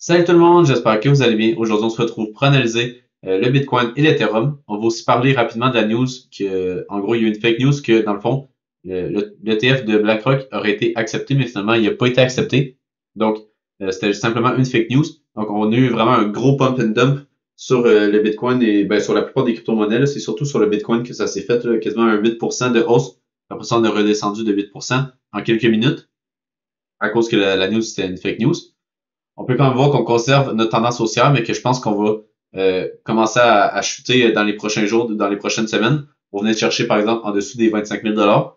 Salut tout le monde, j'espère que vous allez bien. Aujourd'hui, on se retrouve pour analyser le Bitcoin et l'Ethereum. On va aussi parler rapidement de la news que, en gros, il y a une fake news que, dans le fond, l'ETF de BlackRock aurait été accepté, mais finalement, il n'a pas été accepté. Donc, c'était simplement une fake news. Donc, on a eu vraiment un gros pump and dump sur le Bitcoin et ben, sur la plupart des crypto-monnaies. Là. C'est surtout sur le Bitcoin que ça s'est fait, là, quasiment un 8% de hausse. Après ça, on a redescendu de 8% en quelques minutes à cause que la news, c'était une fake news. On peut quand même voir qu'on conserve notre tendance haussière, mais que je pense qu'on va commencer à chuter dans les prochains jours, dans les prochaines semaines. On venait chercher, par exemple, en dessous des 25 000 $.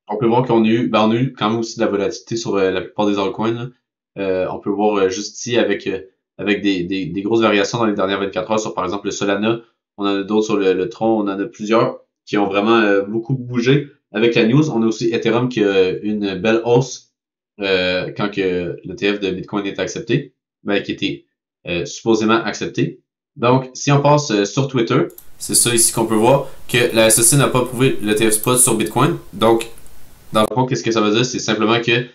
On peut voir on a eu quand même aussi de la volatilité sur la plupart des altcoins. Là. On peut voir juste ici avec des grosses variations dans les dernières 24 heures sur, par exemple, le Solana. On en a d'autres sur le Tron. On en a plusieurs qui ont vraiment beaucoup bougé. Avec la news, on a aussi Ethereum qui a une belle hausse quand que l'ETF de Bitcoin est accepté, ben, qui était supposément accepté. Donc, si on passe sur Twitter, c'est ça ici qu'on peut voir que la SEC n'a pas approuvé l'ETF spot sur Bitcoin. Donc, dans le fond, qu'est-ce que ça veut dire? C'est simplement que,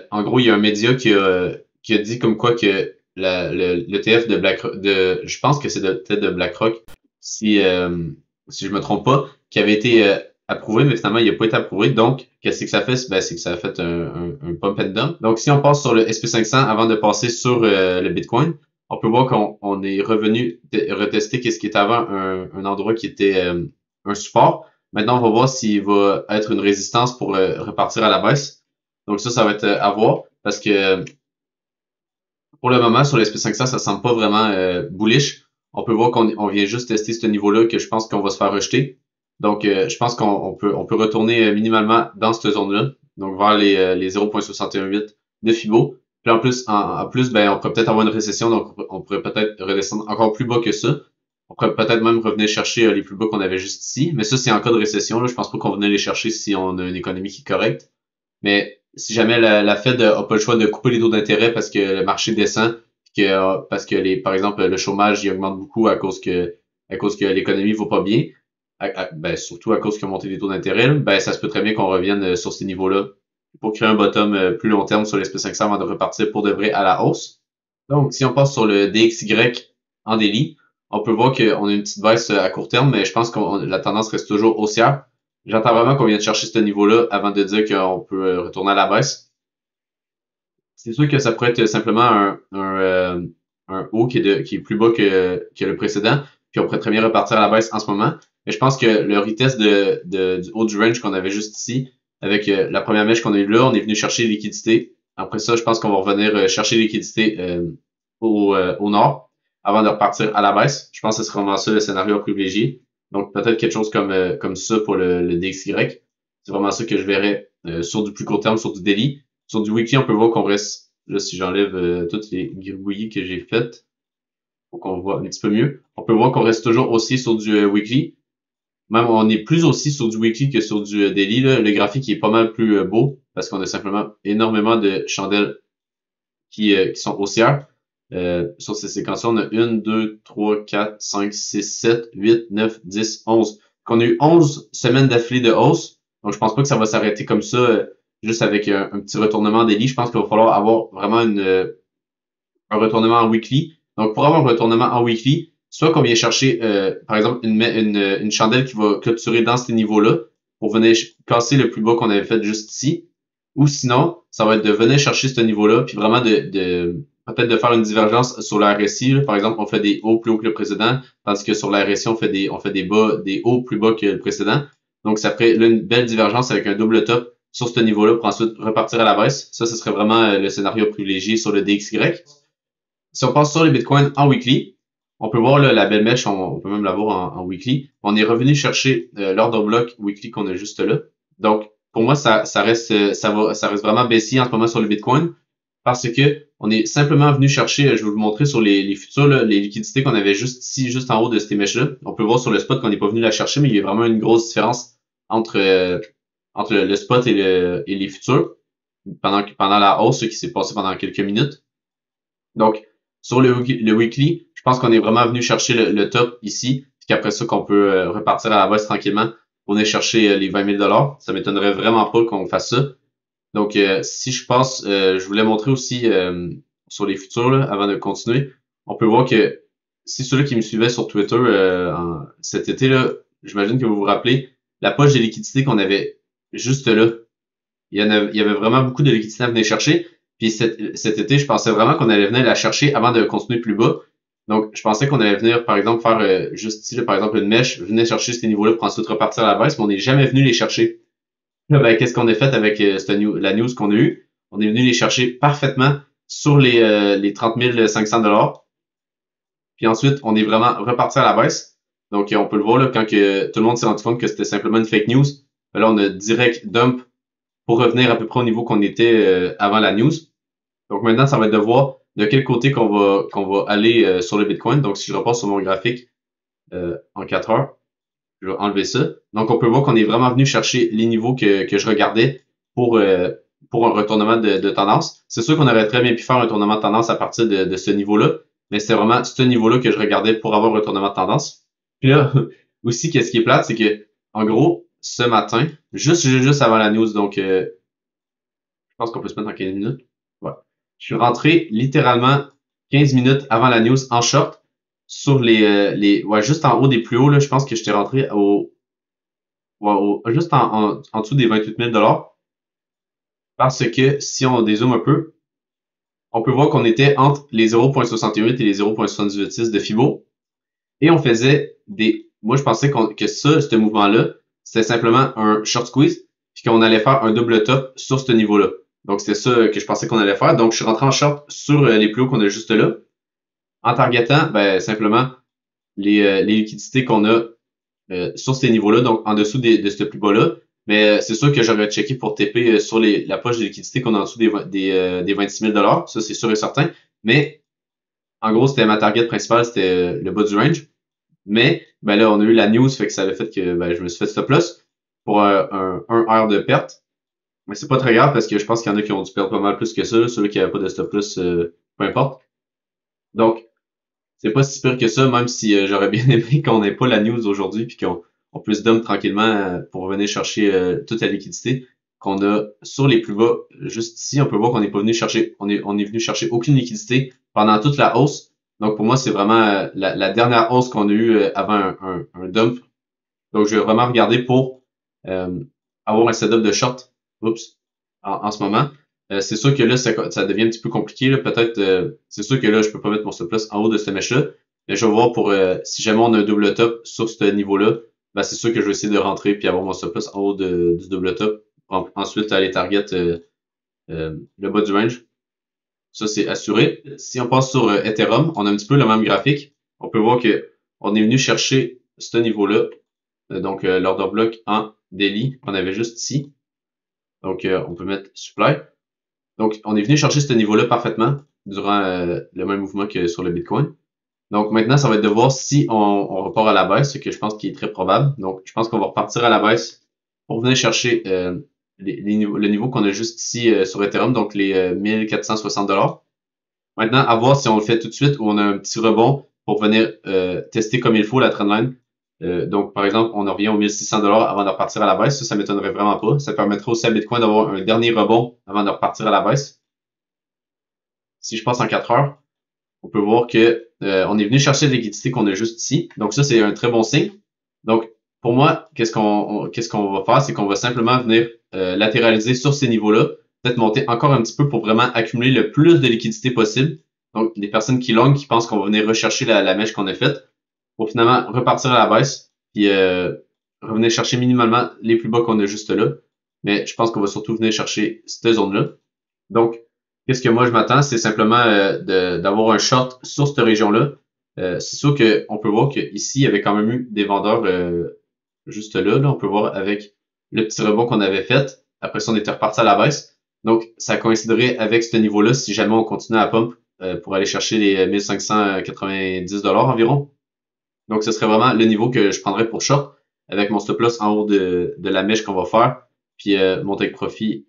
en gros, il y a un média qui a dit comme quoi que l'ETF de BlackRock, je pense que c'est peut-être de BlackRock, si je me trompe pas, qui avait été approuvé, mais finalement, il n'a pas été approuvé. Donc, qu'est-ce que ça fait? Ben, c'est que ça a fait un pump and dump. Donc, si on passe sur le SP500 avant de passer sur le Bitcoin, on peut voir qu'on est revenu retester qu'est-ce qui était avant un endroit qui était un support. Maintenant, on va voir s'il va être une résistance pour repartir à la baisse. Donc ça va être à voir parce que pour le moment, sur l'SP500, ça semble pas vraiment bullish. On peut voir qu'on vient juste tester ce niveau-là que je pense qu'on va se faire rejeter. Donc, je pense qu'on peut retourner minimalement dans cette zone-là, donc vers les 0.618 de Fibo. Puis en plus, ben, on pourrait peut-être avoir une récession, donc on pourrait peut-être redescendre encore plus bas que ça. On pourrait peut-être même revenir chercher les plus bas qu'on avait juste ici. Mais ça, c'est en cas de récession. Là, je pense pas qu'on venait les chercher si on a une économie qui est correcte. Mais si jamais la Fed n'a pas le choix de couper les taux d'intérêt parce que le marché descend, parce que par exemple, le chômage il augmente beaucoup à cause que l'économie va pas bien, ben, surtout à cause qu'ils ont monté les taux d'intérêt, ben, ça se peut très bien qu'on revienne sur ces niveaux-là pour créer un bottom plus long terme sur l'SP500 avant de repartir pour de vrai à la hausse. Donc, si on passe sur le DXY en daily, on peut voir qu'on a une petite baisse à court terme, mais je pense que la tendance reste toujours haussière. J'attends vraiment qu'on vienne chercher ce niveau-là avant de dire qu'on peut retourner à la baisse. C'est sûr que ça pourrait être simplement un haut qui est plus bas que le précédent, puis on pourrait très bien repartir à la baisse en ce moment. Mais je pense que le retest du haut du range qu'on avait juste ici, avec la première mèche qu'on a eue là, on est venu chercher les liquidités. Après ça, je pense qu'on va revenir chercher les liquidités au nord avant de repartir à la baisse. Je pense que ce sera vraiment ça le scénario à privilégier. Donc peut-être quelque chose comme ça pour le DXY. C'est vraiment ça que je verrais sur du plus court terme, sur du daily. Sur du weekly, on peut voir qu'on reste, là, si j'enlève toutes les gribouillis que j'ai faites, pour qu'on voit un petit peu mieux. On peut voir qu'on reste toujours aussi sur du weekly. Même on est plus aussi sur du weekly que sur du daily. Là. Le graphique est pas mal plus beau parce qu'on a simplement énormément de chandelles qui sont haussières. Sur ces séquences-là, on a 1, 2, 3, 4, 5, 6, 7, 8, 9, 10, 11. Donc, on a eu 11 semaines d'affilée de hausse. Donc, je pense pas que ça va s'arrêter comme ça, juste avec un petit retournement daily. Je pense qu'il va falloir avoir vraiment un retournement en weekly. Donc, pour avoir un retournement en weekly, soit qu'on vient chercher, par exemple, une chandelle qui va clôturer dans ces niveaux-là pour venir casser le plus bas qu'on avait fait juste ici. Ou sinon, ça va être de venir chercher ce niveau-là, puis vraiment peut-être de faire une divergence sur la RSI. Par exemple, on fait des hauts plus hauts que le précédent, tandis que sur la RSI, on fait des hauts plus bas que le précédent. Donc, ça ferait là, une belle divergence avec un double top sur ce niveau-là pour ensuite repartir à la baisse. Ça, ce serait vraiment le scénario privilégié sur le DXY. Si on passe sur les bitcoins en weekly, on peut voir là, la belle mèche, on peut même la voir en weekly. On est revenu chercher l'ordre bloc weekly qu'on a juste là. Donc, pour moi, ça reste vraiment baissier en ce moment sur le bitcoin parce que on est simplement venu chercher, je vais vous le montrer sur les futurs, là, les liquidités qu'on avait juste ici, juste en haut de ces mèches-là. On peut voir sur le spot qu'on n'est pas venu la chercher, mais il y a vraiment une grosse différence entre le spot et les futurs pendant la hausse qui s'est passée pendant quelques minutes. Donc, sur le weekly, je pense qu'on est vraiment venu chercher le top ici, puis qu'après ça, qu'on peut repartir à la baisse tranquillement pour aller chercher les 20 000 $. Ça m'étonnerait vraiment pas qu'on fasse ça. Donc, si je passe, je voulais montrer aussi sur les futurs là, avant de continuer. On peut voir que si ceux-là qui me suivaient sur Twitter cet été, là, j'imagine que vous vous rappelez, la poche de liquidité qu'on avait juste là, il y avait vraiment beaucoup de liquidité à venir chercher. Puis cet été, je pensais vraiment qu'on allait venir la chercher avant de continuer plus bas. Donc, je pensais qu'on allait venir, par exemple, faire juste ici, là, par exemple, une mèche, venir chercher ces niveaux-là pour ensuite repartir à la baisse, mais on n'est jamais venu les chercher. Là, ben, qu'est-ce qu'on a fait avec la news qu'on a eue? On est venu les chercher parfaitement sur les 30 500 $. Puis ensuite, on est vraiment reparti à la baisse. Donc, on peut le voir là, quand que tout le monde s'est rendu compte que c'était simplement une fake news. Ben là, on a direct dump pour revenir à peu près au niveau qu'on était avant la news. Donc maintenant, ça va être de voir de quel côté qu'on va aller sur le Bitcoin. Donc, si je repasse sur mon graphique en 4 heures, je vais enlever ça. Donc, on peut voir qu'on est vraiment venu chercher les niveaux que je regardais pour, pour un retournement de tendance. C'est sûr qu'on aurait très bien pu faire un retournement de tendance à partir de ce niveau-là, mais c'est vraiment ce niveau-là que je regardais pour avoir un retournement de tendance. Puis là, aussi, qu'est-ce qui est plate, c'est que, en gros, ce matin, juste avant la news, donc je pense qu'on peut se mettre en 15 minutes. Ouais. Je suis rentré littéralement 15 minutes avant la news en short sur ouais, juste en haut des plus hauts, là, je pense que j'étais rentré juste en dessous des 28 000 $. Parce que si on dézoome un peu, on peut voir qu'on était entre les 0.68 et les 0.786 de Fibo. Et on faisait moi, je pensais que ce mouvement-là, c'était simplement un short squeeze, puis qu'on allait faire un double top sur ce niveau-là. Donc, c'était ça que je pensais qu'on allait faire. Donc, je suis rentré en short sur les plus hauts qu'on a juste là, en targetant, ben, simplement les liquidités qu'on a sur ces niveaux-là, donc en dessous de ce plus bas-là. Mais c'est sûr que j'aurais checké pour TP sur la poche de liquidité qu'on a en dessous des 26 000 $. Ça, c'est sûr et certain. Mais, en gros, c'était ma target principale, c'était le bas du range. Mais, ben là, on a eu la news, fait que ça a fait que ben, je me suis fait stop loss pour un heure de perte. Mais c'est pas très grave parce que je pense qu'il y en a qui ont dû perdre pas mal plus que ça. Ceux qui n'avaient pas de stop loss, peu importe. Donc, c'est pas si pire que ça, même si j'aurais bien aimé qu'on n'ait pas la news aujourd'hui puis qu'on puisse dump tranquillement pour venir chercher toute la liquidité qu'on a sur les plus bas. Juste ici, on peut voir qu'on n'est pas venu chercher, on est venu chercher aucune liquidité pendant toute la hausse. Donc pour moi, c'est vraiment la dernière hausse qu'on a eue avant un dump. Donc je vais vraiment regarder pour avoir un setup de short. Oups, en ce moment. C'est sûr que là, ça devient un petit peu compliqué. Peut-être, c'est sûr que là, je peux pas mettre mon stop loss en haut de cette mèche-là. Mais je vais voir pour si jamais on a un double top sur ce niveau-là, ben c'est sûr que je vais essayer de rentrer puis avoir mon stop loss en haut du double top. Ensuite, aller target le bas du range. Ça, c'est assuré. Si on passe sur Ethereum, on a un petit peu le même graphique. On peut voir que on est venu chercher ce niveau-là. Donc, l'order block en daily, on avait juste ici. Donc, on peut mettre supply. Donc, on est venu chercher ce niveau-là parfaitement durant le même mouvement que sur le Bitcoin. Donc, maintenant, ça va être de voir si on repart à la baisse, ce que je pense qui est très probable. Donc, je pense qu'on va repartir à la baisse pour venir chercher le niveau qu'on a juste ici sur Ethereum, donc les 1460 $. Maintenant, à voir si on le fait tout de suite ou on a un petit rebond pour venir tester comme il faut la trendline. Donc, par exemple, on en revient aux 1600 $ avant de repartir à la baisse. Ça m'étonnerait vraiment pas. Ça permettrait aussi à Bitcoin d'avoir un dernier rebond avant de repartir à la baisse. Si je passe en 4 heures, on peut voir que on est venu chercher la liquidité qu'on a juste ici. Donc, ça, c'est un très bon signe. Donc, pour moi, qu'est-ce qu'on va faire? C'est qu'on va simplement venir latéraliser sur ces niveaux-là, peut-être monter encore un petit peu pour vraiment accumuler le plus de liquidité possible. Donc, des personnes qui long, qui pensent qu'on va venir rechercher la mèche qu'on a faite, pour finalement repartir à la baisse, puis revenir chercher minimalement les plus bas qu'on a juste là. Mais je pense qu'on va surtout venir chercher cette zone-là. Donc, qu'est-ce que moi je m'attends, c'est simplement d'avoir un short sur cette région-là. C'est sûr qu'on peut voir qu'ici, il y avait quand même eu des vendeurs juste là. On peut voir avec le petit rebond qu'on avait fait. Après ça, on était reparti à la baisse. Donc, ça coïnciderait avec ce niveau-là si jamais on continue à pump pour aller chercher les 1590 $ environ. Donc, ce serait vraiment le niveau que je prendrais pour short avec mon stop loss en haut de la mèche qu'on va faire. Puis mon take profit,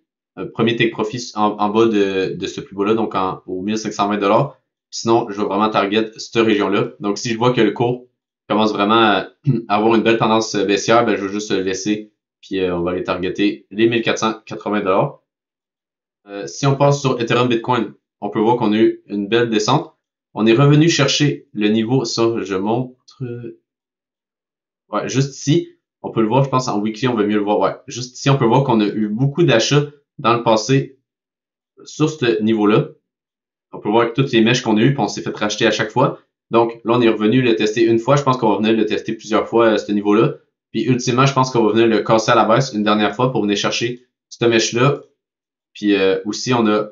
premier take profit en bas de ce plus bas-là, donc aux 1520 $. Sinon, je vais vraiment target cette région-là. Donc, si je vois que le cours commence vraiment à avoir une belle tendance baissière, ben, je vais juste le laisser. Puis on va aller targeter les 1480 $. Si on passe sur Ethereum Bitcoin, on peut voir qu'on a eu une belle descente. On est revenu chercher le niveau, ça je montre, ouais, juste ici, on peut le voir, je pense en weekly on va mieux le voir, ouais, juste ici on peut voir qu'on a eu beaucoup d'achats dans le passé sur ce niveau-là. On peut voir que toutes les mèches qu'on a eues, puis on s'est fait racheter à chaque fois. Donc là, on est revenu le tester une fois. Je pense qu'on va venir le tester plusieurs fois à ce niveau-là. Puis ultimement, je pense qu'on va venir le casser à la baisse une dernière fois pour venir chercher cette mèche-là. Puis aussi, on a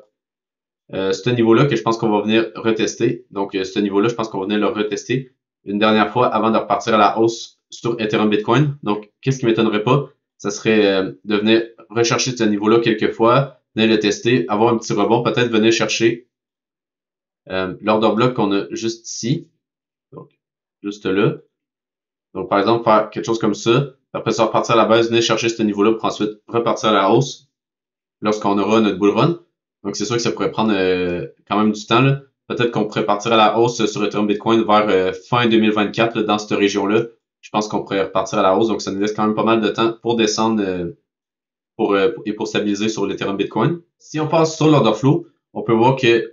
ce niveau-là que je pense qu'on va venir retester. Donc ce niveau-là, je pense qu'on va venir le retester une dernière fois avant de repartir à la hausse sur Ethereum Bitcoin. Donc, qu'est-ce qui m'étonnerait pas? Ça serait de venir rechercher ce niveau-là quelques fois, venir le tester, avoir un petit rebond, peut-être venir chercher l'order block qu'on a juste ici, donc juste là. Donc par exemple, faire quelque chose comme ça, après ça repartir à la base, venir chercher ce niveau-là pour ensuite repartir à la hausse lorsqu'on aura notre bull run. Donc c'est sûr que ça pourrait prendre quand même du temps. Là. Peut-être qu'on pourrait partir à la hausse sur Ethereum Bitcoin vers fin 2024 là, dans cette région-là. Je pense qu'on pourrait repartir à la hausse, donc ça nous laisse quand même pas mal de temps pour descendre et pour stabiliser sur l'Ethereum Bitcoin. Si on passe sur l'order flow, on peut voir que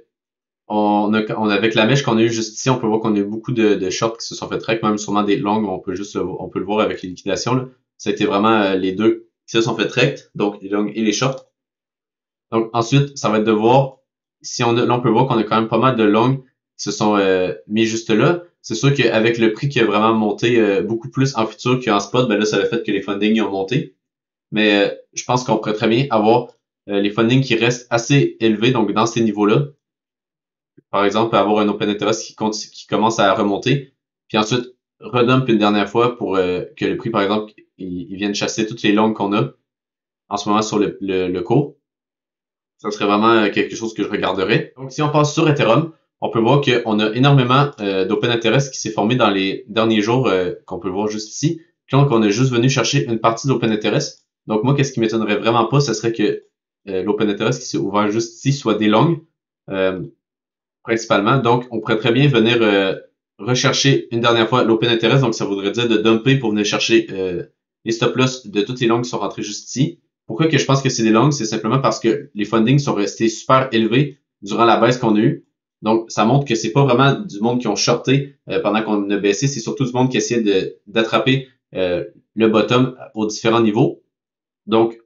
avec la mèche qu'on a eu juste ici, on peut voir qu'on a eu beaucoup de shorts qui se sont fait trek, même sûrement des longs, on peut le voir avec les liquidations. Là. Ça a été vraiment les deux qui se sont fait trek, donc les longs et les shorts. Donc ensuite, ça va être de voir si là on peut voir qu'on a quand même pas mal de longs qui se sont mis juste là. C'est sûr qu'avec le prix qui a vraiment monté beaucoup plus en futur qu'en spot, ben là ça a fait que les fundings ont monté. Mais je pense qu'on pourrait très bien avoir les fundings qui restent assez élevés, donc dans ces niveaux-là. Par exemple, avoir un open interest qui commence à remonter, puis ensuite redump une dernière fois pour que le prix, par exemple, il vienne chasser toutes les longues qu'on a en ce moment sur le cours. Ça serait vraiment quelque chose que je regarderais. Donc, si on passe sur Ethereum, on peut voir qu'on a énormément d'open interest qui s'est formé dans les derniers jours, qu'on peut voir juste ici. Donc, on est juste venu chercher une partie d'open interest. Donc, moi, qu'est-ce qui m'étonnerait vraiment pas, ce serait que l'open interest qui s'est ouvert juste ici soit des longues. Principalement. Donc, on pourrait très bien venir rechercher une dernière fois l'open interest. Donc, ça voudrait dire de dumper pour venir chercher les stop loss de toutes les longues qui sont rentrées juste ici. Pourquoi que je pense que c'est des longues? C'est simplement parce que les fundings sont restés super élevés durant la baisse qu'on a eue. Donc, ça montre que c'est pas vraiment du monde qui ont shorté pendant qu'on a baissé. C'est surtout du monde qui essaie d'attraper le bottom aux différents niveaux. Donc,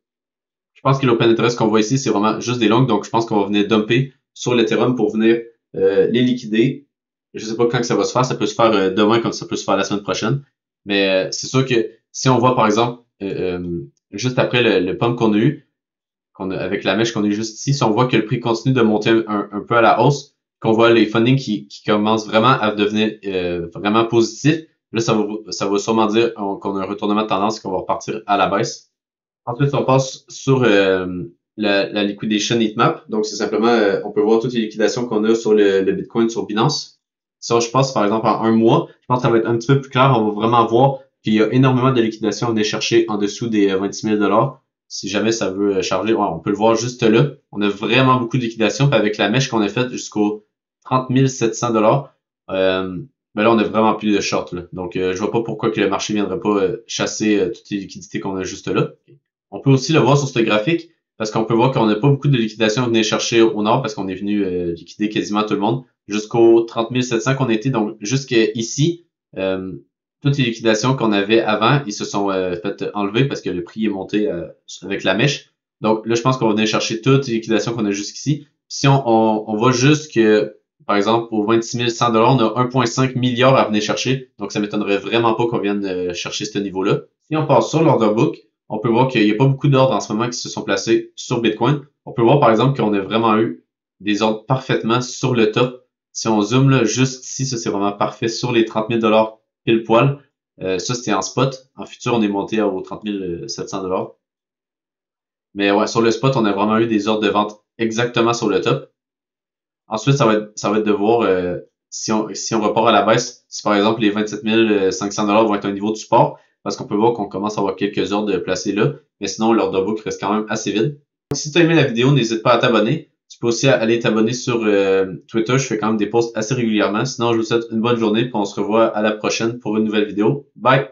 je pense que l'open interest qu'on voit ici, c'est vraiment juste des longues. Donc, je pense qu'on va venir dumper sur l'Ethereum pour venir les liquider. Je sais pas quand que ça va se faire. Ça peut se faire demain comme ça peut se faire la semaine prochaine. Mais c'est sûr que si on voit par exemple juste après le pump qu'on a eu, avec la mèche qu'on a eu juste ici, si on voit que le prix continue de monter un peu à la hausse, qu'on voit les fundings qui commencent vraiment à devenir vraiment positifs, là ça va sûrement dire qu'on a un retournement de tendance et qu'on va repartir à la baisse. Ensuite, on passe sur la liquidation heatmap. Donc, c'est simplement, on peut voir toutes les liquidations qu'on a sur le Bitcoin sur Binance. Ça, je pense, par exemple, en un mois, je pense que ça va être un petit peu plus clair. On va vraiment voir qu'il y a énormément de liquidations à venir chercher en dessous des 26 000 $. Si jamais ça veut charger, ouais, on peut le voir juste là. On a vraiment beaucoup de liquidations. Puis avec la mèche qu'on a faite jusqu'aux 30 700 $, ben là, on a vraiment plus de short. Là. Donc, je vois pas pourquoi que le marché viendrait pas chasser toutes les liquidités qu'on a juste là. On peut aussi le voir sur ce graphique parce qu'on peut voir qu'on n'a pas beaucoup de liquidations à venir chercher au nord parce qu'on est venu liquider quasiment tout le monde jusqu'aux 30 700 qu'on était. Donc, jusqu'ici, toutes les liquidations qu'on avait avant, ils se sont fait enlever parce que le prix est monté avec la mèche. Donc, là, je pense qu'on va venir chercher toutes les liquidations qu'on a jusqu'ici. Si on va jusque, par exemple, aux 26 100 $, on a 1,5 milliard à venir chercher. Donc, ça m'étonnerait vraiment pas qu'on vienne chercher ce niveau-là. Si on passe sur l'order book, on peut voir qu'il n'y a pas beaucoup d'ordres en ce moment qui se sont placés sur Bitcoin. On peut voir par exemple qu'on a vraiment eu des ordres parfaitement sur le top. Si on zoome là, juste ici, ça c'est vraiment parfait sur les 30 000 $ pile poil. Ça c'était en spot. En futur, on est monté aux 30 700 $. Mais ouais, sur le spot, on a vraiment eu des ordres de vente exactement sur le top. Ensuite, ça va être de voir si on repart à la baisse, si par exemple les 27 500 $ vont être un niveau de support, parce qu'on peut voir qu'on commence à avoir quelques ordres placés là, mais sinon l'order book reste quand même assez vide. Donc, si tu as aimé la vidéo, n'hésite pas à t'abonner. Tu peux aussi aller t'abonner sur Twitter, je fais quand même des posts assez régulièrement. Sinon, je vous souhaite une bonne journée, puis on se revoit à la prochaine pour une nouvelle vidéo. Bye!